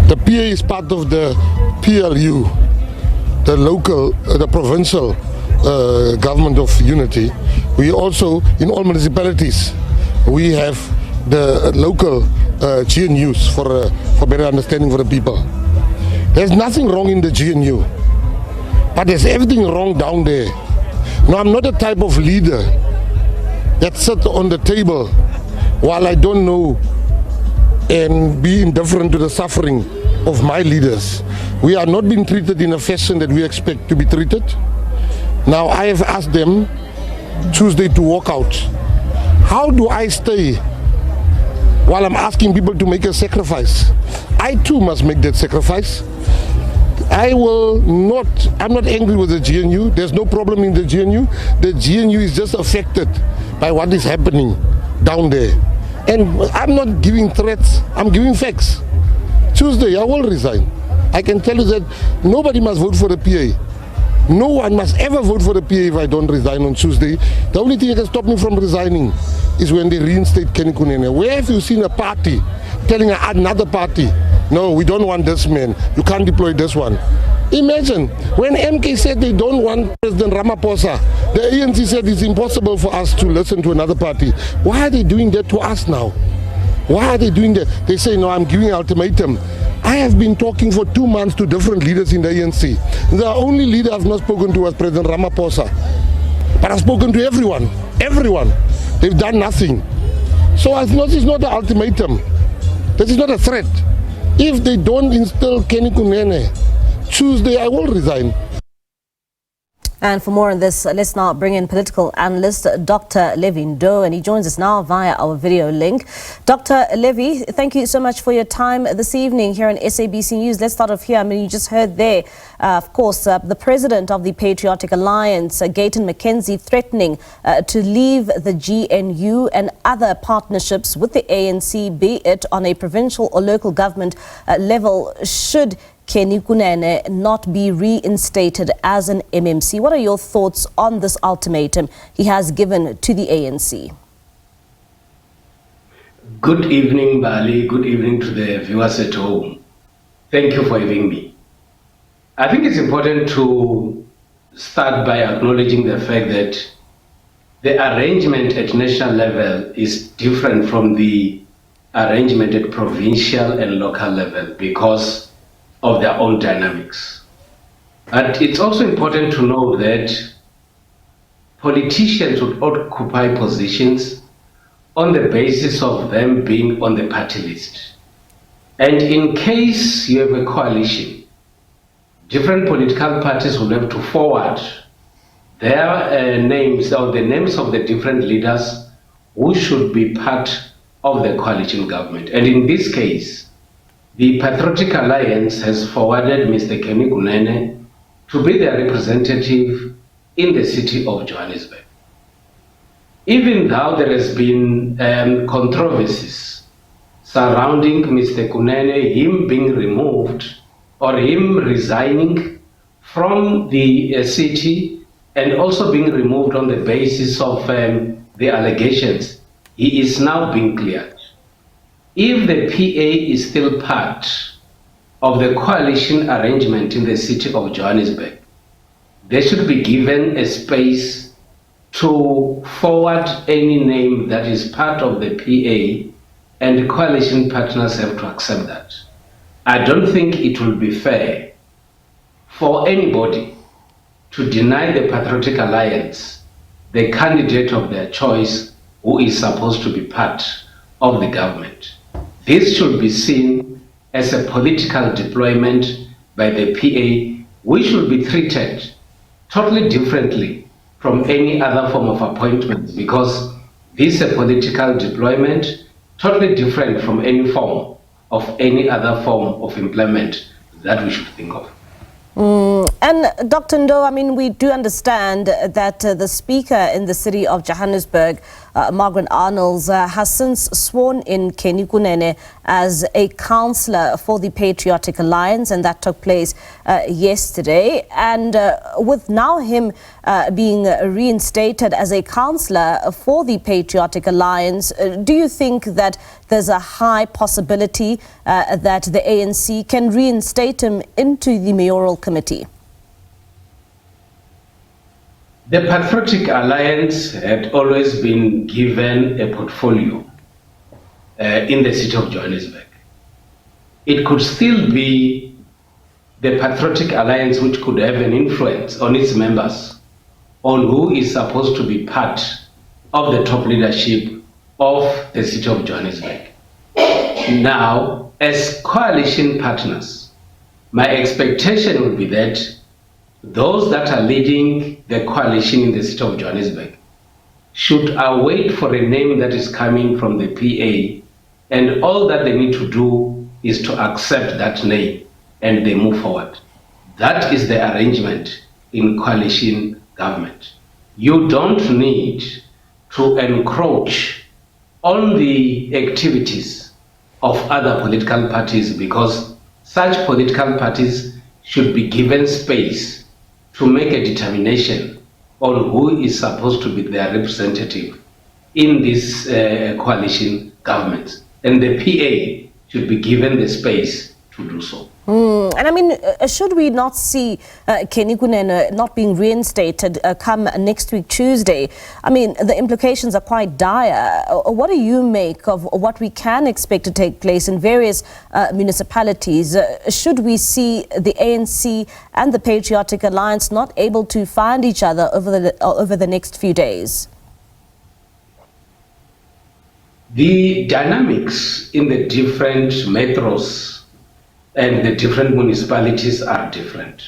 The PA is part of the PLU, the local, the provincial government of unity. We also, in all municipalities, we have the local GNUs for better understanding for the people. There's nothing wrong in the GNU, but there's everything wrong down there. Now, I'm not the type of leader that sits on the table while I don't know and be indifferent to the suffering of my leaders. We are not being treated in a fashion that we expect to be treated. Now, I have asked them Tuesday to walk out. How do I stay while I'm asking people to make a sacrifice? I too must make that sacrifice. I'm not angry with the GNU. There's no problem in the GNU. The GNU is just affected by what is happening down there. And I'm not giving threats, I'm giving facts. Tuesday, I will resign. I can tell you that nobody must vote for the PA. No one must ever vote for the PA if I don't resign on Tuesday. The only thing that can stop me from resigning is when they reinstate Kunene. Where have you seen a party telling another party, no, we don't want this man, you can't deploy this one? Imagine, when MK said they don't want President Ramaphosa, the ANC said it's impossible for us to listen to another party. Why are they doing that to us now? Why are they doing that? They say, no, I'm giving an ultimatum. I have been talking for 2 months to different leaders in the ANC. The only leader I've not spoken to was President Ramaphosa. But I've spoken to everyone. Everyone. They've done nothing. So this is not an ultimatum. This is not a threat. If they don't install Kunene, Tuesday I will resign. And for more on this, let's now bring in political analyst Dr. Levy Ndou, and he joins us now via our video link. Dr. Levy, thank you so much for your time this evening here on SABC News. Let's start off here. I mean, you just heard there, of course, the president of the Patriotic Alliance, Gayton McKenzie, threatening to leave the GNU and other partnerships with the ANC, be it on a provincial or local government level, should Kunene not be reinstated as an MMC. What are your thoughts on this ultimatum he has given to the ANC? Good evening, Bali. Good evening to the viewers at home. Thank you for having me. I think it's important to start by acknowledging the fact that the arrangement at national level is different from the arrangement at provincial and local level because of their own dynamics. But it's also important to know that politicians would occupy positions on the basis of them being on the party list. And in case you have a coalition, different political parties will have to forward their names or the names of the different leaders who should be part of the coalition government. And in this case, the Patriotic Alliance has forwarded Mr. Kunene to be their representative in the city of Johannesburg. Even though there has been controversies surrounding Mr. Kunene, him being removed or him resigning from the city and also being removed on the basis of the allegations, he is now being cleared. If the PA is still part of the coalition arrangement in the city of Johannesburg, they should be given a space to forward any name that is part of the PA, and the coalition partners have to accept that. I don't think it will be fair for anybody to deny the Patriotic Alliance the candidate of their choice who is supposed to be part of the government. This should be seen as a political deployment by the PA, which should be treated totally differently from any other form of appointment, because this is a political deployment totally different from any form of any other form of employment that we should think of. And Dr. Ndou, I mean, we do understand that the Speaker in the city of Johannesburg, Margaret Arnold, has since sworn in Kunene as a councillor for the Patriotic Alliance, and that took place yesterday. And with now him being reinstated as a councillor for the Patriotic Alliance, do you think that there's a high possibility that the ANC can reinstate him into the mayoral committee? The Patriotic Alliance had always been given a portfolio in the city of Johannesburg. It could still be the Patriotic Alliance which could have an influence on its members on who is supposed to be part of the top leadership of the city of Johannesburg. Now, as coalition partners, my expectation would be that those that are leading the coalition in the city of Johannesburg should await for a name that is coming from the PA, and all that they need to do is to accept that name and they move forward. That is the arrangement in coalition government. You don't need to encroach on the activities of other political parties, because such political parties should be given space to make a determination on who is supposed to be their representative in this coalition government. And the PA should be given the space to do so. And I mean, should we not see Kunene not being reinstated come next week, Tuesday? I mean, the implications are quite dire. What do you make of what we can expect to take place in various municipalities? Should we see the ANC and the Patriotic Alliance not able to find each other over the next few days? The dynamics in the different metros and the different municipalities are different.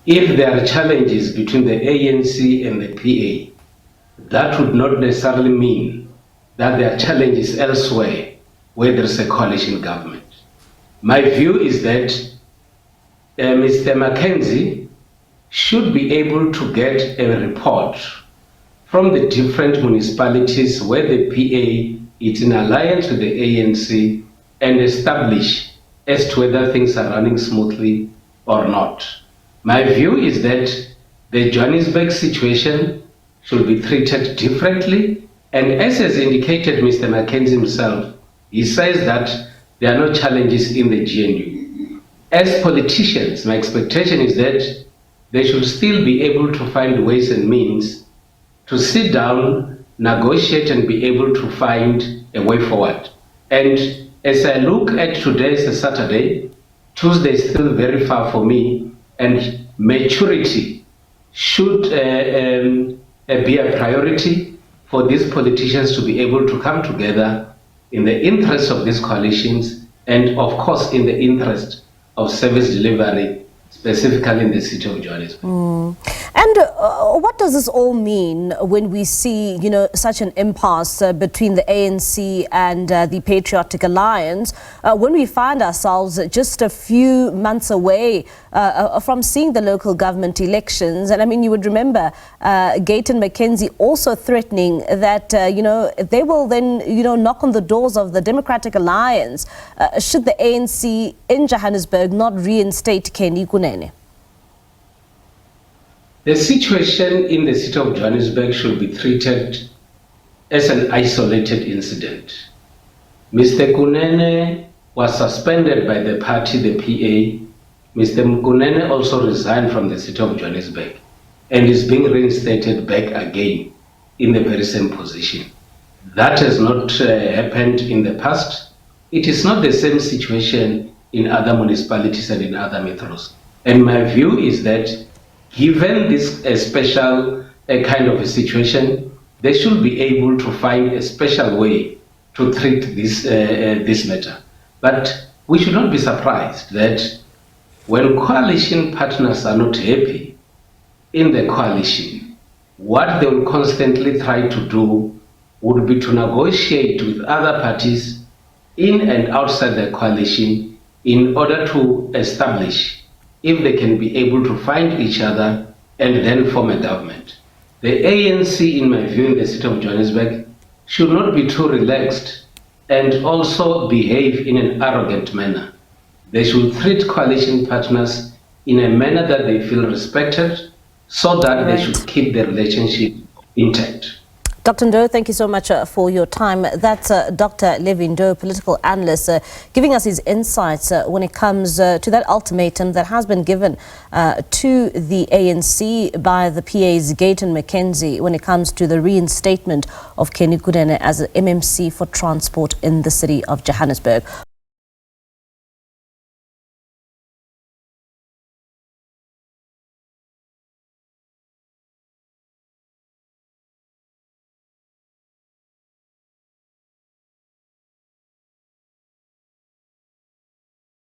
If there are challenges between the ANC and the PA, that would not necessarily mean that there are challenges elsewhere where there is a coalition government. My view is that Mr. McKenzie should be able to get a report from the different municipalities where the PA is in alliance with the ANC and establish as to whether things are running smoothly or not. My view is that the Johannesburg situation should be treated differently, and as has indicated Mr. McKenzie himself, he says that there are no challenges in the GNU. As politicians, my expectation is that they should still be able to find ways and means to sit down, negotiate, and be able to find a way forward. And as I look at today as a Saturday, Tuesday is still very far for me, and maturity should be a priority for these politicians to be able to come together in the interest of these coalitions and, of course, in the interest of service delivery, specifically in the city of Johannesburg. And what does this all mean when we see, such an impasse between the ANC and the Patriotic Alliance, when we find ourselves just a few months away from seeing the local government elections? And I mean, you would remember Gayton McKenzie also threatening that, they will then, knock on the doors of the Democratic Alliance should the ANC in Johannesburg not reinstate Kunene. The situation in the city of Johannesburg should be treated as an isolated incident. Mr. Kunene was suspended by the party, the PA. Mr. Kunene also resigned from the city of Johannesburg and is being reinstated back again in the very same position. That has not happened in the past. It is not the same situation in other municipalities and in other metros. And my view is that given this special kind of a situation, they should be able to find a special way to treat this matter. But we should not be surprised that when coalition partners are not happy in the coalition, what they will constantly try to do would be to negotiate with other parties in and outside the coalition in order to establish if they can be able to find each other and then form a government. The ANC, in my view, in the city of Johannesburg, should not be too relaxed and also behave in an arrogant manner. They should treat coalition partners in a manner that they feel respected, so that they should keep their relationship intact. Dr. Ndou, thank you so much for your time. That's Dr. Levy Ndou, political analyst, giving us his insights when it comes to that ultimatum that has been given to the ANC by the PA's Gayton McKenzie when it comes to the reinstatement of Kunene as an MMC for transport in the city of Johannesburg.